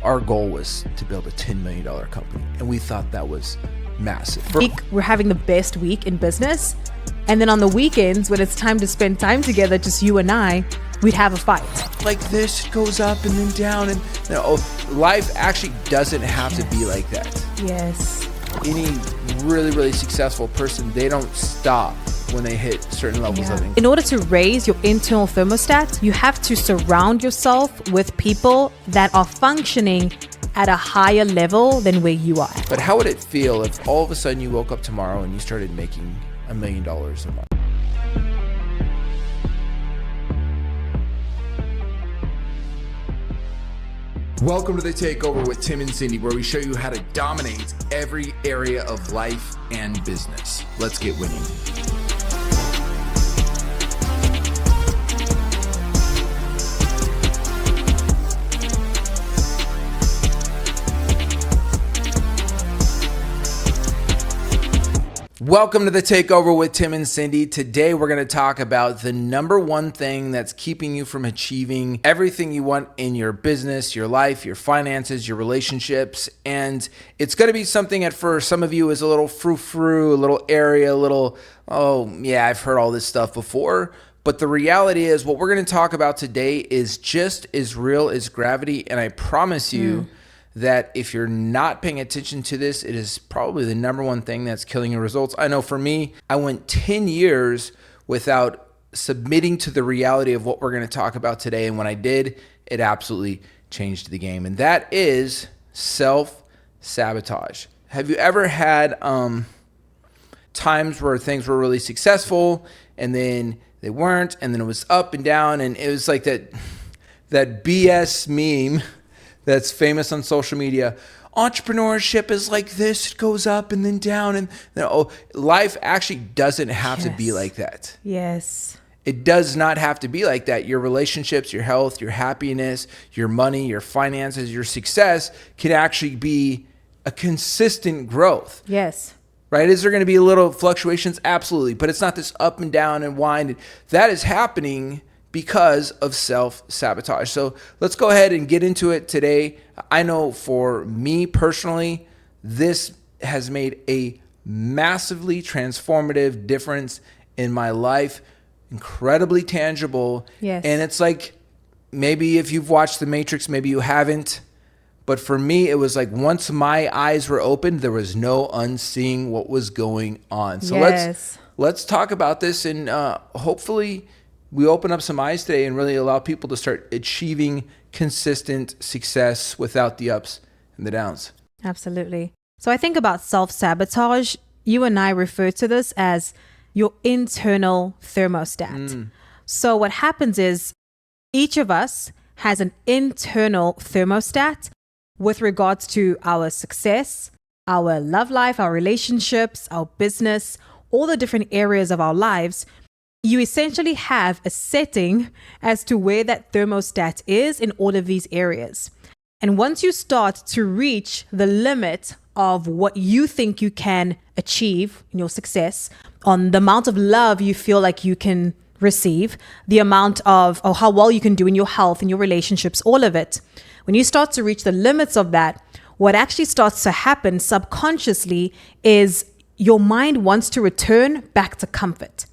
our goal was to build a $10 million company, and we thought that was massive. We're having the best week in business, and then on the weekends, when it's time to spend time together, just you and I, we'd have a fight. Like this goes up and then down, and life actually doesn't have to be like that. Yes. Any really, really successful person, they don't stop when they hit certain levels of income. In order to raise your internal thermostat, you have to surround yourself with people that are functioning at a higher level than where you are. But how would it feel if all of a sudden you woke up tomorrow and you started making $1 million a month? Welcome to the Takeover with Tim and Cindy, where we show you how to dominate every area of life and business. Let's get winning. Welcome to the Takeover with Tim and Cindy. Today we're going to talk about the number one thing that's keeping you from achieving everything you want in your business, your life, your finances, your relationships. And it's going to be something that for some of you is a little frou-frou, a little airy, a little, oh yeah, I've heard all this stuff before. But the reality is what we're going to talk about today is just as real as gravity. And I promise you, that if you're not paying attention to this, it is probably the number one thing that's killing your results. I know for me, I went 10 years without submitting to the reality of what we're going to talk about today. And when I did, it absolutely changed the game. And that is self-sabotage. Have you ever had times where things were really successful and then they weren't, and then it was up and down, and it was like that BS meme that's famous on social media. Entrepreneurship is like this, it goes up and then down, and life actually doesn't have to be like that. Yes. It does not have to be like that. Your relationships, your health, your happiness, your money, your finances, your success can actually be a consistent growth. Yes. Right? Is there going to be a little fluctuations? Absolutely. But it's not this up and down and wind. That is happening because of self-sabotage. So let's go ahead and get into it today. I know for me personally, this has made a massively transformative difference in my life, incredibly tangible. Yes. And it's like, maybe if you've watched The Matrix, maybe you haven't. But for me, it was like once my eyes were opened, there was no unseeing what was going on. So let's talk about this, and hopefully we open up some eyes today and really allow people to start achieving consistent success without the ups and the downs. Absolutely. So I think about self-sabotage. You and I refer to this as your internal thermostat. So what happens is each of us has an internal thermostat with regards to our success, our love life, our relationships, our business, all the different areas of our lives. You essentially have a setting as to where that thermostat is in all of these areas. And once you start to reach the limit of what you think you can achieve in your success, on the amount of love you feel like you can receive, the amount of how well you can do in your health and your relationships, all of it. When you start to reach the limits of that, what actually starts to happen subconsciously is your mind wants to return back to comfort.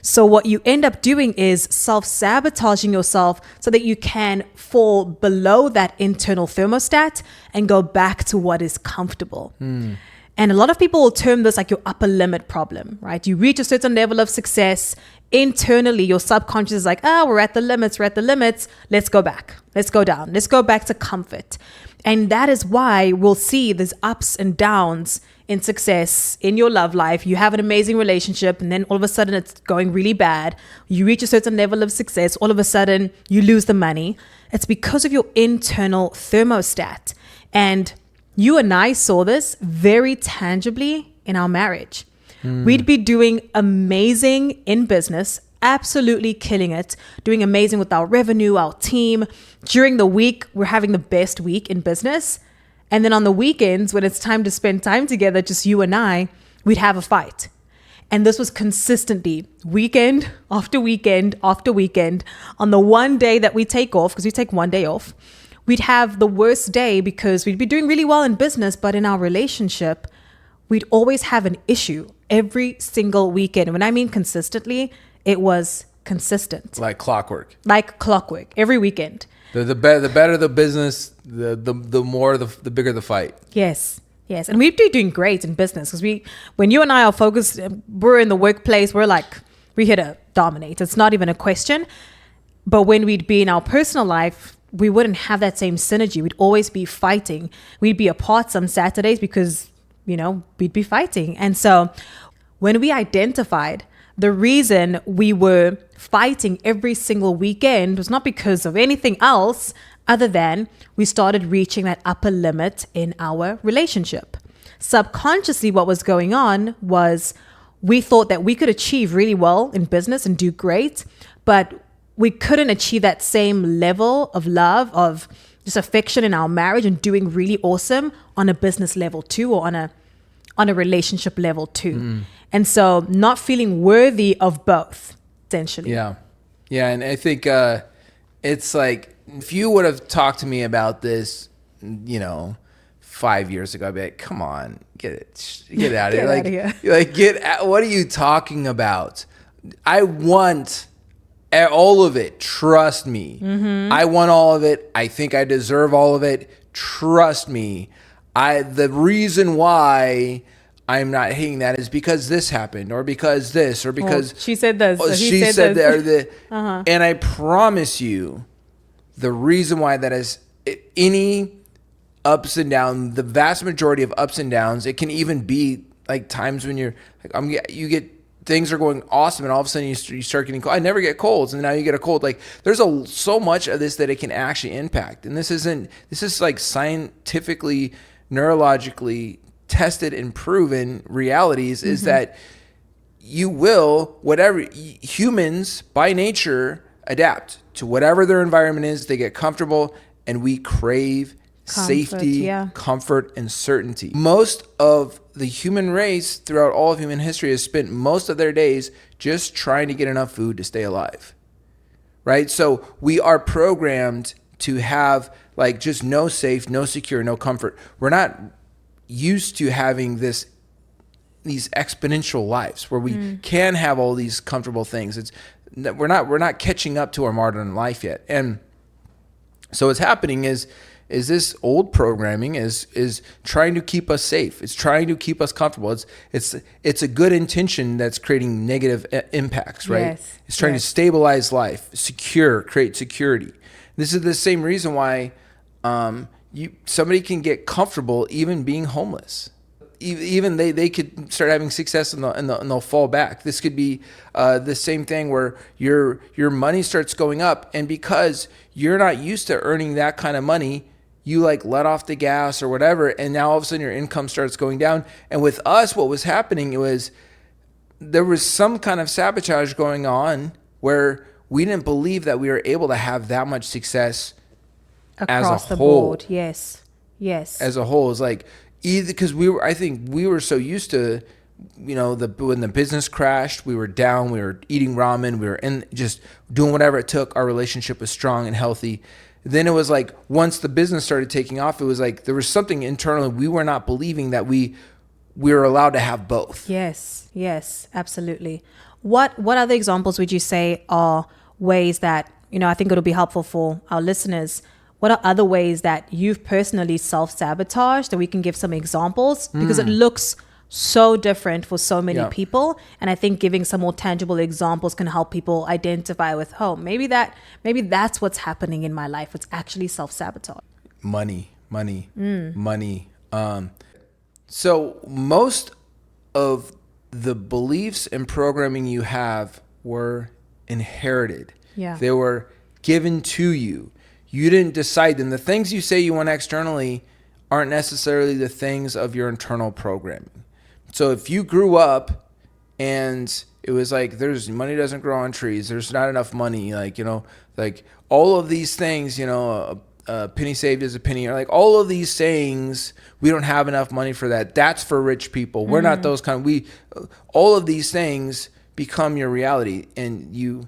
So what you end up doing is self-sabotaging yourself so that you can fall below that internal thermostat and go back to what is comfortable. And a lot of people will term this like your upper limit problem, right? You reach a certain level of success. Internally, your subconscious is like, we're at the limits. Let's go back. Let's go down. Let's go back to comfort. And that is why we'll see these ups and downs in success, in your love life. You have an amazing relationship, and then all of a sudden it's going really bad. You reach a certain level of success, all of a sudden you lose the money. It's because of your internal thermostat. And you and I saw this very tangibly in our marriage. We'd be doing amazing in business, absolutely killing it, doing amazing with our revenue, our team. During the week, we're having the best week in business. And then on the weekends, when it's time to spend time together, just you and I, we'd have a fight. And this was consistently weekend after weekend after weekend. On the one day that we take off, because we take one day off, we'd have the worst day because we'd be doing really well in business, but in our relationship, we'd always have an issue every single weekend. When I mean consistently, it was consistent. Like clockwork. Like clockwork, every weekend. The better the business, the bigger the fight. Yes. Yes. And we'd be doing great in business because when you and I are focused, we're in the workplace, we're here to dominate. It's not even a question. But when we'd be in our personal life, we wouldn't have that same synergy. We'd always be fighting. We'd be apart some Saturdays because, we'd be fighting. And so when we identified the reason we were fighting every single weekend was not because of anything else other than we started reaching that upper limit in our relationship. Subconsciously, what was going on was we thought that we could achieve really well in business and do great, but we couldn't achieve that same level of love, of just affection in our marriage and doing really awesome on a business level too, or on a relationship level too. And so not feeling worthy of both, essentially. Yeah. Yeah. And I think it's like, if you would have talked to me about this, 5 years ago, I'd be like, come on, get out of here. What are you talking about? I want all of it. Trust me. I want all of it. I think I deserve all of it. Trust me. The reason why I'm not hitting that is because this happened, or because this, or because she said this. She said that. And I promise you, the reason why that is, any ups and downs, the vast majority of ups and downs, it can even be like times when you get things are going awesome and all of a sudden you start getting cold. I never get colds and now you get a cold. Like there's so much of this that it can actually impact. And this is like scientifically, neurologically tested and proven realities is that humans by nature adapt to whatever their environment is. They get comfortable and we crave safety, comfort, and certainty. Most of the human race throughout all of human history has spent most of their days just trying to get enough food to stay alive, right? So we are programmed to have like just no safe, no secure, no comfort. We're not used to having these exponential lives where we can have all these comfortable things. We're not catching up to our modern life yet. And so what's happening is this old programming is trying to keep us safe. It's trying to keep us comfortable. It's a good intention that's creating negative impacts, right? Yes. It's trying to stabilize life, create security. This is the same reason why somebody can get comfortable even being homeless. Even they could start having success and they'll fall back. This could be the same thing where your money starts going up, and because you're not used to earning that kind of money, you like let off the gas or whatever, and now all of a sudden your income starts going down. And with us, what was happening was there was some kind of sabotage going on where we didn't believe that we were able to have that much success across the board. Yes. As a whole, it's like either because I think we were so used to, when the business crashed, we were down, we were eating ramen, we were just doing whatever it took. Our relationship was strong and healthy. Then it was like once the business started taking off, it was like there was something internally we were not believing that we were allowed to have both. Yes, absolutely. What other examples would you say are ways that, I think it'll be helpful for our listeners? What are other ways that you've personally self-sabotaged, that we can give some examples? Because it looks so different for so many people. And I think giving some more tangible examples can help people identify with, maybe that's what's happening in my life. It's actually self-sabotage. Money. So most of the beliefs and programming you have were inherited. Yeah. They were given to you. You didn't decide them. The things you say you want externally aren't necessarily the things of your internal programming. So if you grew up and it was like, money doesn't grow on trees, there's not enough money, like all of these things, a penny saved is a penny, or like all of these sayings, we don't have enough money for that. That's for rich people. We're not those kind. All of these things become your reality, and you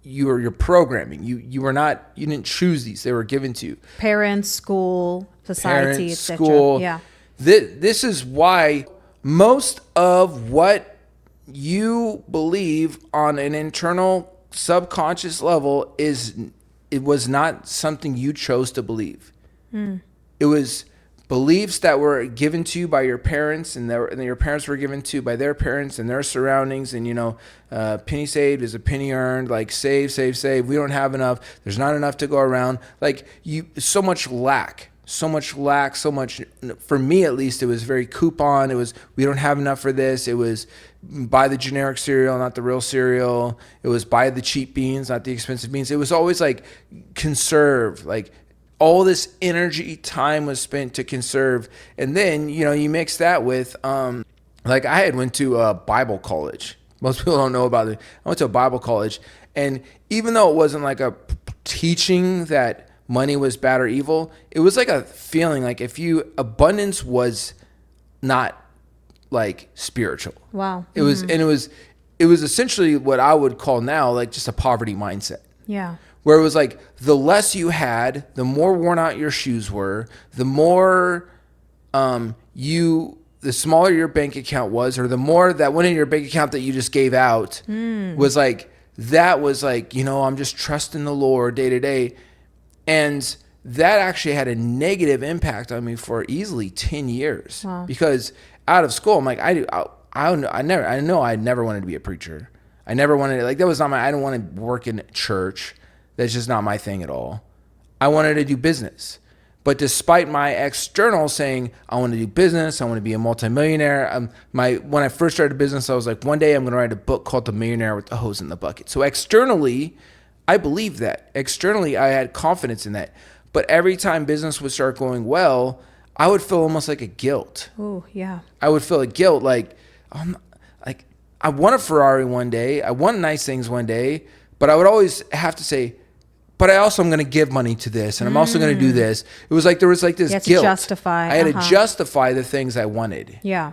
your programming. You were not, you didn't choose these. They were given to you. Parents, school, society, etc. School. Yeah. This is why most of what you believe on an internal subconscious level it was not something you chose to believe. It was beliefs that were given to you by your parents, and your parents were given to by their parents and their surroundings. And penny saved is a penny earned. Like save. We don't have enough. There's not enough to go around. Like so much lack. For me at least, it was very coupon. It was, we don't have enough for this. It was buy the generic cereal, not the real cereal. It was buy the cheap beans, not the expensive beans. It was always like conserve, like all this energy, time was spent to conserve. And then, you mix that with, like I had went to a Bible college. Most people don't know about it. I went to a Bible college, and even though it wasn't like a teaching that money was bad or evil, it was like a feeling like abundance was not like spiritual. Wow. It was, and it was essentially what I would call now like just a poverty mindset. Yeah. Where it was like the less you had, the more worn out your shoes were, the more the smaller your bank account was, or the more that went in your bank account that you just gave out was like, that was like, I'm just trusting the Lord day to day. And that actually had a negative impact on me for easily 10 years. Wow. Because out of school, I'm like, I never wanted to be a preacher. I never wanted to, like, that was not I don't want to work in church. That's just not my thing at all. I wanted to do business. But despite my external saying, I want to do business, I want to be a multimillionaire. When I first started business, I was like, one day I'm going to write a book called The Millionaire with the Hose in the Bucket. So externally, I believed that. Externally, I had confidence in that. But every time business would start going well, I would feel almost like a guilt. Oh, yeah. I would feel a guilt like I want a Ferrari one day. I want nice things one day. But I would always have to say, but I also am going to give money to this, and I'm also going to do this. It was like there was like this guilt. Justify. I had to justify the things I wanted. Yeah.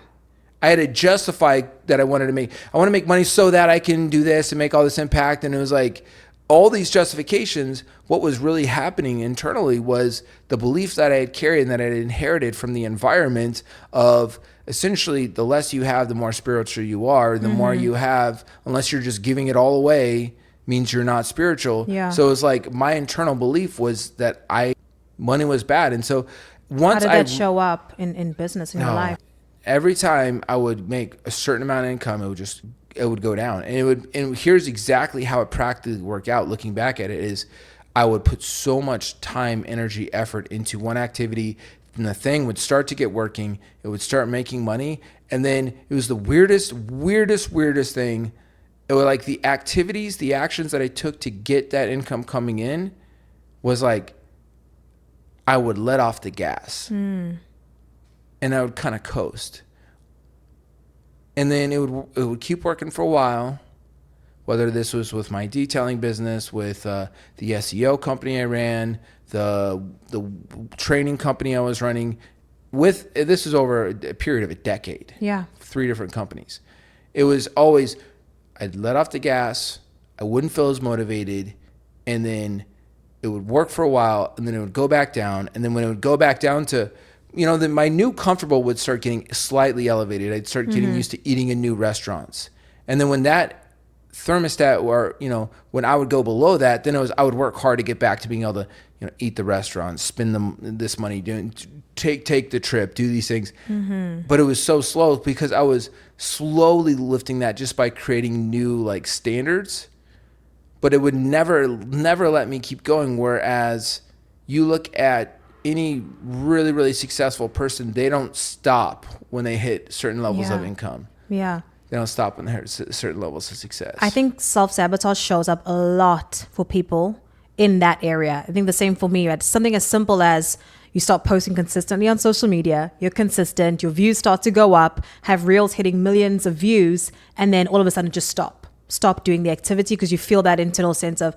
I had to justify that I wanted to make. I want to make money so that I can do this and make all this impact. And it was like all these justifications. What was really happening internally was the beliefs that I had carried and that I had inherited from the environment of essentially the less you have, the more spiritual you are. The more you have, unless you're just giving it all away, means you're not spiritual. Yeah. So it was like my internal belief was that money was bad. And so once how did that show up in business in your life? Every time I would make a certain amount of income, it would go down. And here's exactly how it practically worked out. Looking back at it is I would put so much time, energy, effort into one activity, and the thing would start to get working. It would start making money. And then it was the weirdest thing. It was like the activities, the actions that I took to get that income coming in was like, I would let off the gas and I would kind of coast. And then it would keep working for a while, whether this was with my detailing business, with the SEO company I ran, the training company I was running. This was over a period of a decade. Yeah. 3 different companies. It was always, I'd let off the gas, I wouldn't feel as motivated, and then it would work for a while, and then it would go back down. And then when it would go back down to, then my new comfortable would start getting slightly elevated. I'd start getting used to eating in new restaurants. And then when that thermostat, or, when I would go below that, then I would work hard to get back to being able to, eat the restaurant, spend this money, take the trip, do these things. But it was so slow because I was slowly lifting that just by creating new like standards, but it would never let me keep going. Whereas you look at any really, really successful person, they don't stop when they hit certain levels of income. Yeah. They don't stop when they hit certain levels of success. I think self-sabotage shows up a lot for people in that area. I think the same for me. It's something as simple as you start posting consistently on social media, you're consistent, your views start to go up, have reels hitting millions of views, and then all of a sudden just stop doing the activity because you feel that internal sense of,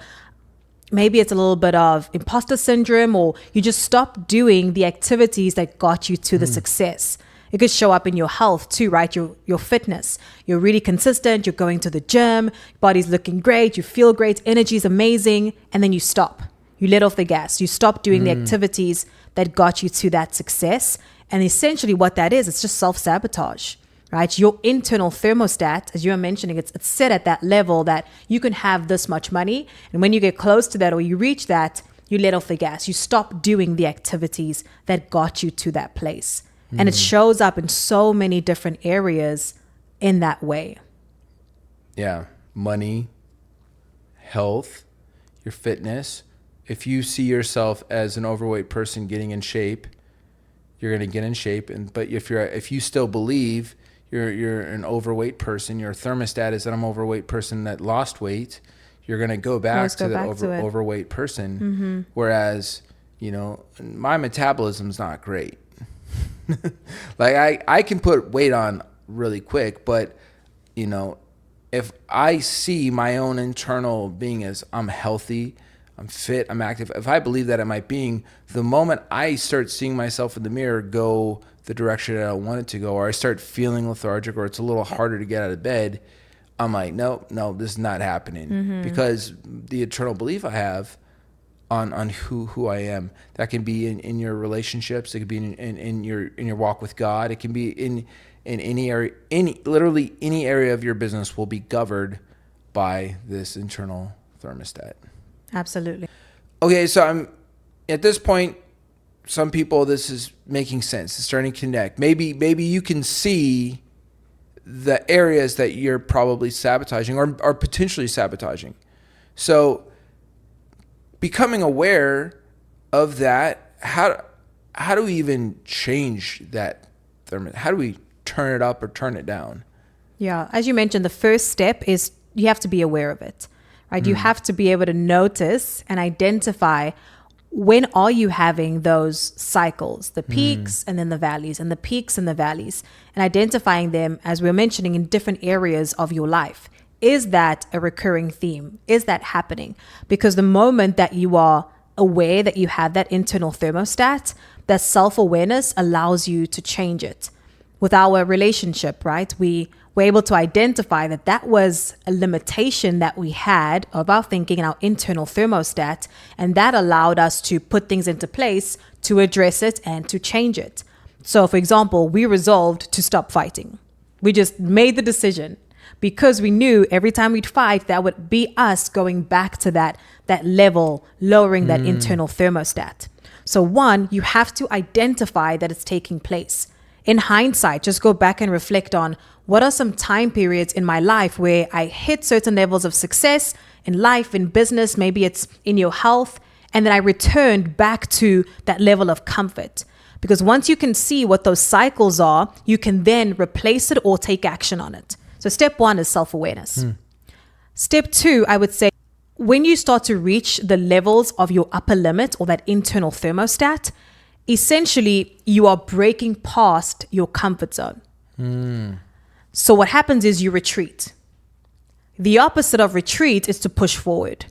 maybe it's a little bit of imposter syndrome, or you just stop doing the activities that got you to the success. It could show up in your health too, right? Your fitness. You're really consistent. You're going to the gym. Body's looking great. You feel great. Energy is amazing. And then you stop. You let off the gas. You stop doing the activities that got you to that success. And essentially what that is, it's just self-sabotage, right? Your internal thermostat, as you were mentioning, it's set at that level that you can have this much money. And when you get close to that or you reach that, you let off the gas. You stop doing the activities that got you to that place. And it shows up in so many different areas in that way. Yeah. Money, health, your fitness. If you see yourself as an overweight person getting in shape, you're going to get in shape. But if you still believe you're an overweight person, your thermostat is that I'm an overweight person that lost weight, you're going to go back to the overweight person. Whereas, my metabolism's not great. Like I can put weight on really quick, but if I see my own internal being as I'm healthy, I'm fit, I'm active, if I believe that in my being, the moment I start seeing myself in the mirror go the direction that I want it to go, or I start feeling lethargic, or it's a little harder to get out of bed, I'm like, no, this is not happening. Because the internal belief I have on who I am, that can be in your relationships, it could be in your walk with God, it can be in any area, literally any area of your business will be governed by this internal thermostat. Absolutely. Okay, so I'm at this point, some people, this is making sense. It's starting to connect. Maybe you can see the areas that you're probably sabotaging or potentially sabotaging. So becoming aware of that, how do we even change that thermostat? How do we turn it up or turn it down? Yeah, as you mentioned, the first step is you have to be aware of it, right? You have to be able to notice and identify when are you having those cycles, the peaks and then the valleys, and the peaks and the valleys, and identifying them, as we were mentioning, in different areas of your life. Is that a recurring theme? Is that happening? Because the moment that you are aware that you have that internal thermostat, that self-awareness allows you to change it. With our relationship, right? We were able to identify that was a limitation that we had of our thinking and our internal thermostat. And that allowed us to put things into place to address it and to change it. So, for example, we resolved to stop fighting. We just made the decision because we knew every time we'd fight, that would be us going back to that level, lowering that internal thermostat. So one, you have to identify that it's taking place. In hindsight, just go back and reflect on what are some time periods in my life where I hit certain levels of success in life, in business, maybe it's in your health, and then I returned back to that level of comfort. Because once you can see what those cycles are, you can then replace it or take action on it. So step one is self-awareness. Step two, I would say, when you start to reach the levels of your upper limit or that internal thermostat, essentially you are breaking past your comfort zone. So what happens is you retreat. The opposite of retreat is to push forward.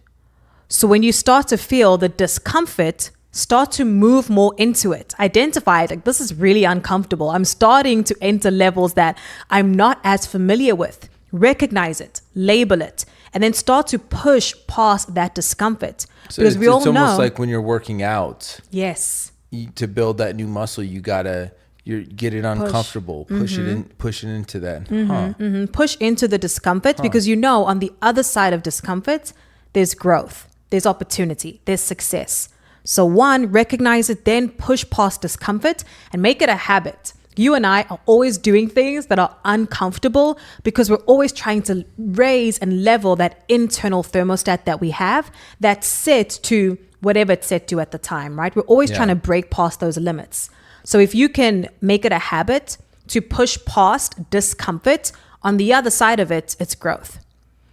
So when you start to feel the discomfort, start to move more into it. Identify it, like, this is really uncomfortable. I'm starting to enter levels that I'm not as familiar with. Recognize it, label it, and then start to push past that discomfort. So because it's almost like when you're working out. Yes. To build that new muscle, you gotta get it uncomfortable, push it into that. Push into the discomfort because on the other side of discomfort, there's growth, there's opportunity, there's success. So one, recognize it, then push past discomfort and make it a habit. You and I are always doing things that are uncomfortable because we're always trying to raise and level that internal thermostat that we have that's set to whatever it's set to at the time, right? We're always trying to break past those limits. So if you can make it a habit to push past discomfort, on the other side of it, it's growth.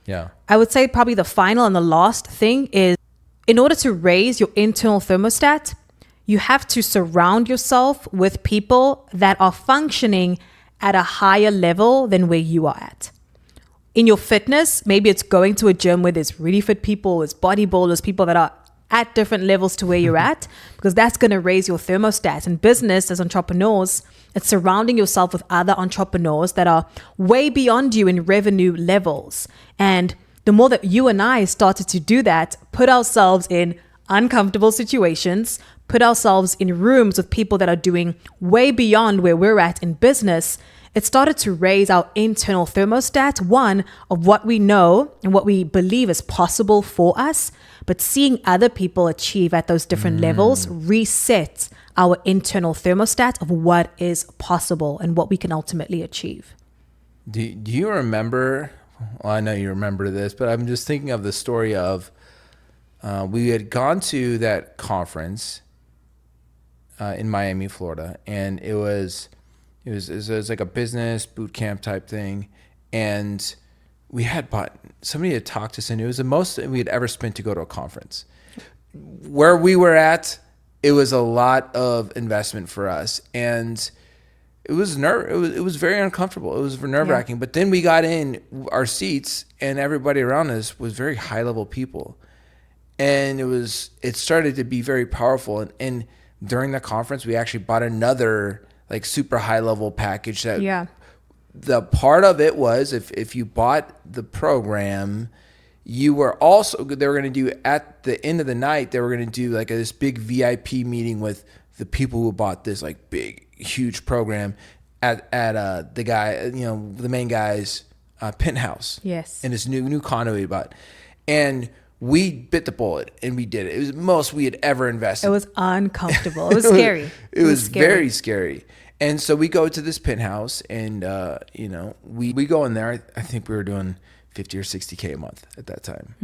Yeah. I would say probably the final and the last thing is, in order to raise your internal thermostat, you have to surround yourself with people that are functioning at a higher level than where you are at. In your fitness, maybe it's going to a gym where there's really fit people, there's bodybuilders, people that are at different levels to where you're at, because that's going to raise your thermostat. In business, as entrepreneurs, it's surrounding yourself with other entrepreneurs that are way beyond you in revenue levels. And the more that you and I started to do that, put ourselves in uncomfortable situations, put ourselves in rooms with people that are doing way beyond where we're at in business, it started to raise our internal thermostat, one, of what we know and what we believe is possible for us, but seeing other people achieve at those different levels resets our internal thermostat of what is possible and what we can ultimately achieve. Do you remember, well, I know you remember this, but I'm just thinking of the story of we had gone to that conference in Miami, Florida, and it was like a business boot camp type thing, and somebody had talked us in. It was the most we had ever spent to go to a conference. Where we were at, it was a lot of investment for us, and it was very uncomfortable. It was nerve-wracking. But then we got in our seats, and everybody around us was very high-level people, and it started to be very powerful. And during the conference, we actually bought another like super high-level package. The part of it was if you bought the program, they were going to do at the end of the night, they were going to do like this big VIP meeting with the people who bought this like big, huge program at the main guy's penthouse. Yes. In this new condo we bought. And we bit the bullet and we did it. It was the most we had ever invested. It was uncomfortable. It was scary. It was very scary. And so we go to this penthouse, and we go in there. I think we were doing 50 or 60K a month at that time.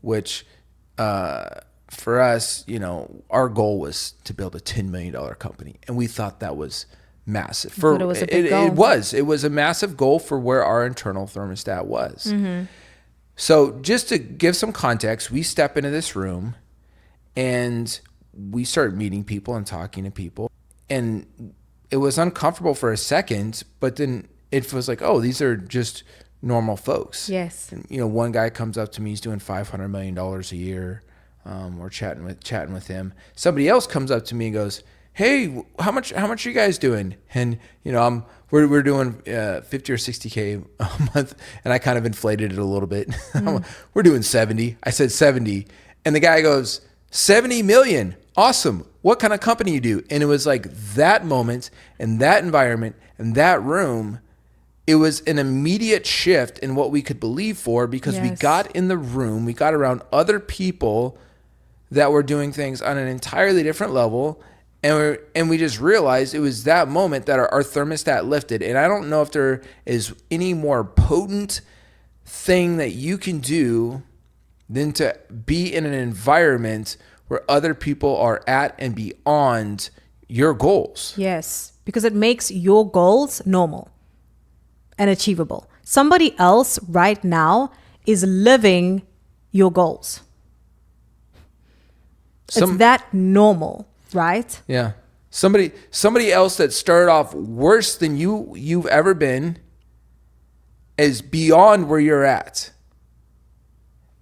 Which for us, our goal was to build a $10 million company, and we thought that was massive. It was a big goal. It was a massive goal for where our internal thermostat was. So just to give some context, we step into this room, and we start meeting people and talking to people, and it was uncomfortable for a second, but then it was like, oh, these are just normal folks. Yes. And, one guy comes up to me, he's doing $500 million a year. We're chatting with him. Somebody else comes up to me and goes, hey, how much are you guys doing? And, we're doing 50 or 60K a month. And I kind of inflated it a little bit. We're doing 70. I said 70. And the guy goes, 70 million. Awesome. What kind of company you do? And it was like that moment and that environment and that room, it was an immediate shift in what we could believe for, because we got in the room, we got around other people that were doing things on an entirely different level. And we just realized it was that moment that our thermostat lifted. And I don't know if there is any more potent thing that you can do than to be in an environment where other people are at and beyond your goals. Yes, because it makes your goals normal and achievable. Somebody else right now is living your goals. It's that normal, right? Yeah. Somebody else that started off worse than you've ever been is beyond where you're at.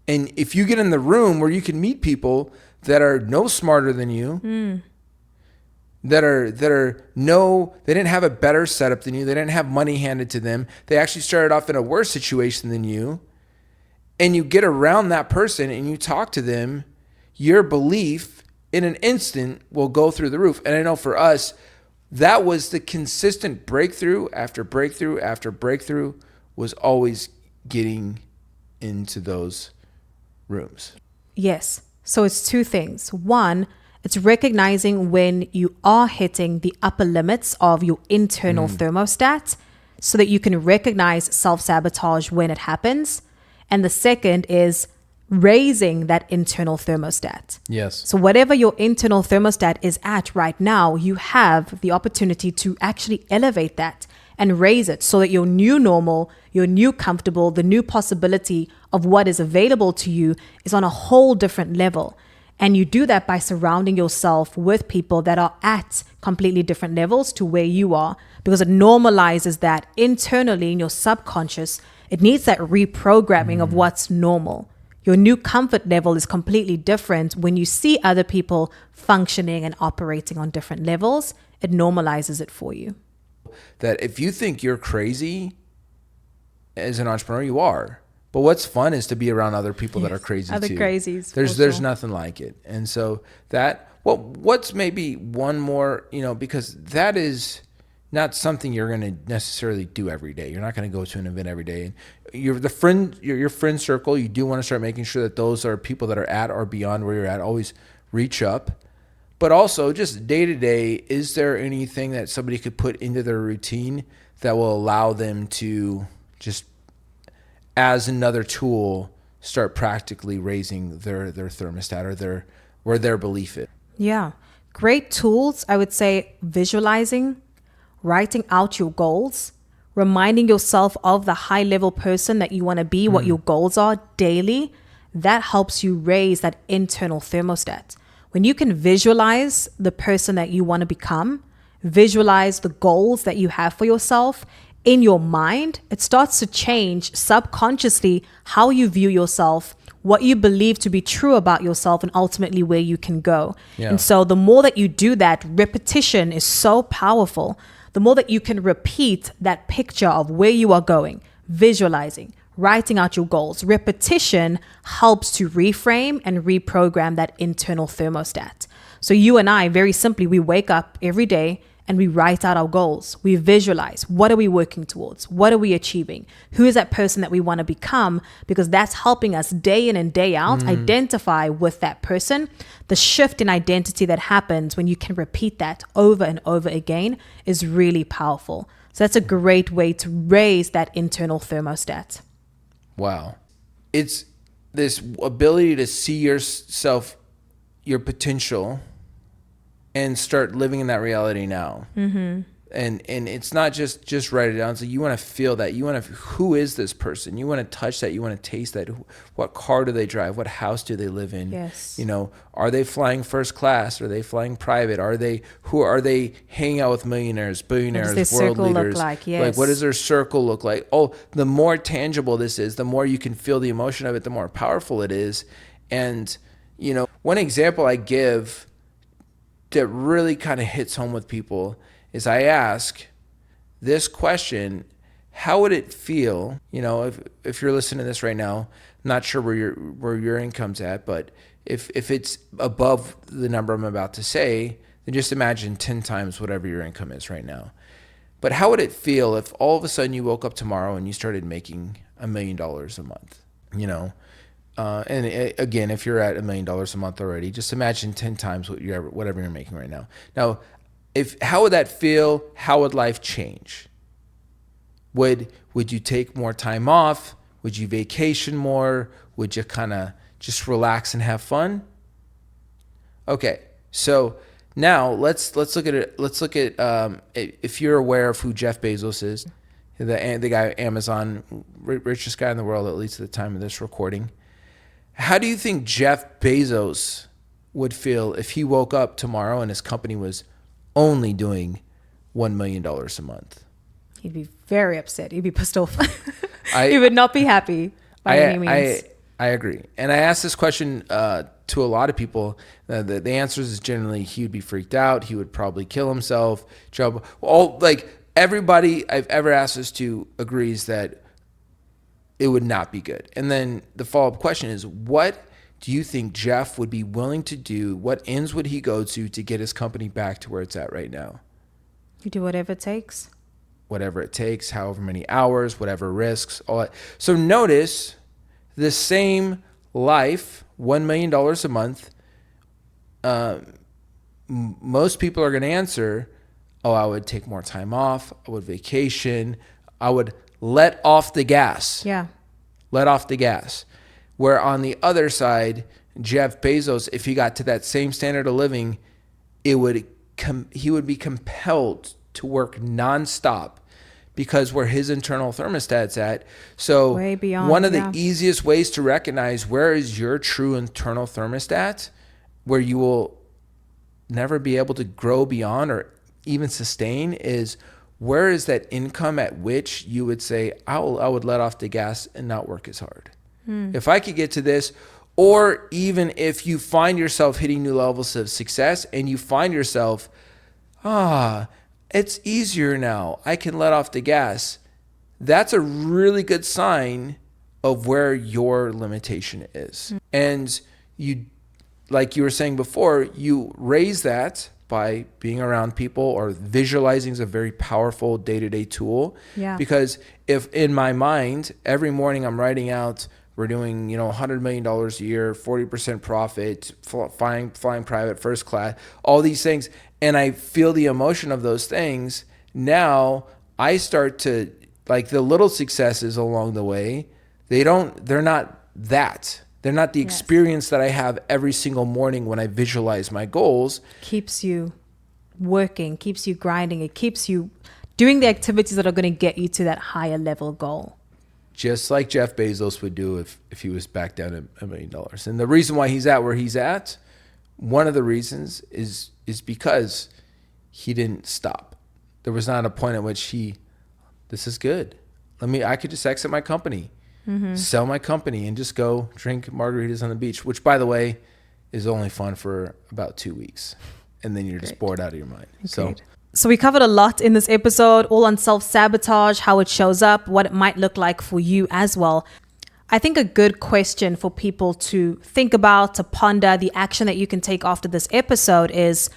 And if you get in the room where you can meet people that are no smarter than you, they didn't have a better setup than you, they didn't have money handed to them, they actually started off in a worse situation than you, and you get around that person and you talk to them, your belief in an instant will go through the roof. And I know for us, that was the consistent breakthrough after breakthrough after breakthrough, was always getting into those rooms. Yes. So it's two things. One, it's recognizing when you are hitting the upper limits of your internal thermostat so that you can recognize self-sabotage when it happens. And the second is raising that internal thermostat. Yes. So whatever your internal thermostat is at right now, you have the opportunity to actually elevate that and raise it so that your new normal, your new comfortable, the new possibility of what is available to you is on a whole different level. And you do that by surrounding yourself with people that are at completely different levels to where you are, because it normalizes that internally in your subconscious. It needs that reprogramming of what's normal. Your new comfort level is completely different when you see other people functioning and operating on different levels. It normalizes it for you. That if you think you're crazy as an entrepreneur, you are. But what's fun is to be around other people that are crazy Other too. crazies. There's nothing like it. And so what's maybe one more, because that is not something you're going to necessarily do every day. You're not going to go to an event every day. And your friend circle, you do want to start making sure that those are people that are at or beyond where you're at. Always reach up. But also just day to day, is there anything that somebody could put into their routine that will allow them to just, as another tool, start practically raising their thermostat or their belief is? Yeah. Great tools, I would say visualizing, writing out your goals, reminding yourself of the high level person that you want to be, what your goals are daily. That helps you raise that internal thermostat. When you can visualize the person that you want to become, visualize the goals that you have for yourself in your mind, it starts to change subconsciously how you view yourself, what you believe to be true about yourself, and ultimately where you can go. Yeah. And so the more that you do that, repetition is so powerful. The more that you can repeat that picture of where you are going, visualizing, writing out your goals, repetition helps to reframe and reprogram that internal thermostat. So you and I, very simply, we wake up every day and we write out our goals. We visualize, what are we working towards? What are we achieving? Who is that person that we want to become? Because that's helping us day in and day out identify with that person. The shift in identity that happens when you can repeat that over and over again is really powerful. So that's a great way to raise that internal thermostat. Wow. It's this ability to see yourself, your potential, and start living in that reality now. Mm-hmm. And it's not just write it down. So you want to feel that. You want to, who is this person? You want to touch that. You want to taste that. What car do they drive? What house do they live in? Yes. Are they flying first class? Are they flying private? Are they hanging out with millionaires, billionaires, world leaders? Look like? Yes. Like, what does their circle look like? Oh, the more tangible this is, the more you can feel the emotion of it, the more powerful it is. And, one example I give that really kind of hits home with people is I ask this question: how would it feel, if you're listening to this right now, not sure where your income's at, but if it's above the number I'm about to say, then just imagine 10 times whatever your income is right now. But how would it feel if all of a sudden you woke up tomorrow and you started making $1 million a month? Again, if you're at $1 million a month already, just imagine 10 times whatever you're making right now. Now, how would that feel? How would life change? Would you take more time off? Would you vacation more? Would you kind of just relax and have fun? Okay, so now let's look at it. Let's look at if you're aware of who Jeff Bezos is, the guy Amazon, richest guy in the world, at least at the time of this recording. How do you think Jeff Bezos would feel if he woke up tomorrow and his company was only doing $1 million a month? He'd be very upset. He'd be pissed off. He would not be happy by any means. I agree. And I asked this question to a lot of people. The answer is generally he would be freaked out. He would probably kill himself. Everybody I've ever asked this to agrees that it would not be good. And then the follow-up question is, what do you think Jeff would be willing to do? What ends would he go to get his company back to where it's at right now? You do whatever it takes. Whatever it takes, however many hours, whatever risks, all that. So notice the same life, $1 million a month. Most people are going to answer, I would take more time off. I would vacation. I would let off the gas. Yeah. Let off the gas. Where on the other side, Jeff Bezos, if he got to that same standard of living, he would be compelled to work nonstop because where his internal thermostat's at. So way beyond, one of the easiest ways to recognize where is your true internal thermostat, where you will never be able to grow beyond or even sustain, is where is that income at which you would say, I would let off the gas and not work as hard. If I could get to this, or even if you find yourself hitting new levels of success and you find yourself, it's easier now, I can let off the gas. That's a really good sign of where your limitation is. And you, like you were saying before, you raise that by being around people, or visualizing is a very powerful day-to-day tool. Yeah. Because if in my mind, every morning I'm writing out, we're doing, $100 million a year, 40% profit, flying private, first class, all these things, and I feel the emotion of those things, now I start to, like, the little successes along the way, they're not that. They're not the experience that I have every single morning when I visualize my goals. Keeps you working, keeps you grinding. It keeps you doing the activities that are going to get you to that higher level goal. Just like Jeff Bezos would do if he was back down at $1 million. And the reason why he's at where he's at, one of the reasons is because he didn't stop. There was not a point at which this is good. I could just exit my company. Sell my company and just go drink margaritas on the beach, which, by the way, is only fun for about 2 weeks. And then you're just bored out of your mind. So we covered a lot in this episode, all on self-sabotage, how it shows up, what it might look like for you as well. I think a good question for people to think about, to ponder, the action that you can take after this episode is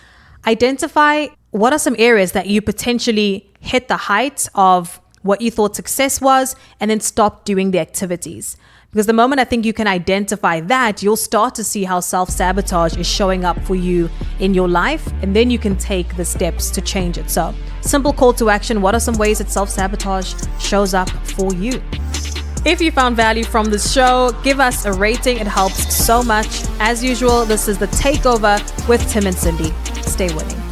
identify what are some areas that you potentially hit the height of what you thought success was, and then stop doing the activities. Because the moment I think you can identify that, you'll start to see how self-sabotage is showing up for you in your life, and then you can take the steps to change it. So, simple call to action. What are some ways that self-sabotage shows up for you? If you found value from this show, give us a rating. It helps so much. As usual, this is the Takeover with Tim and Cindy. Stay winning.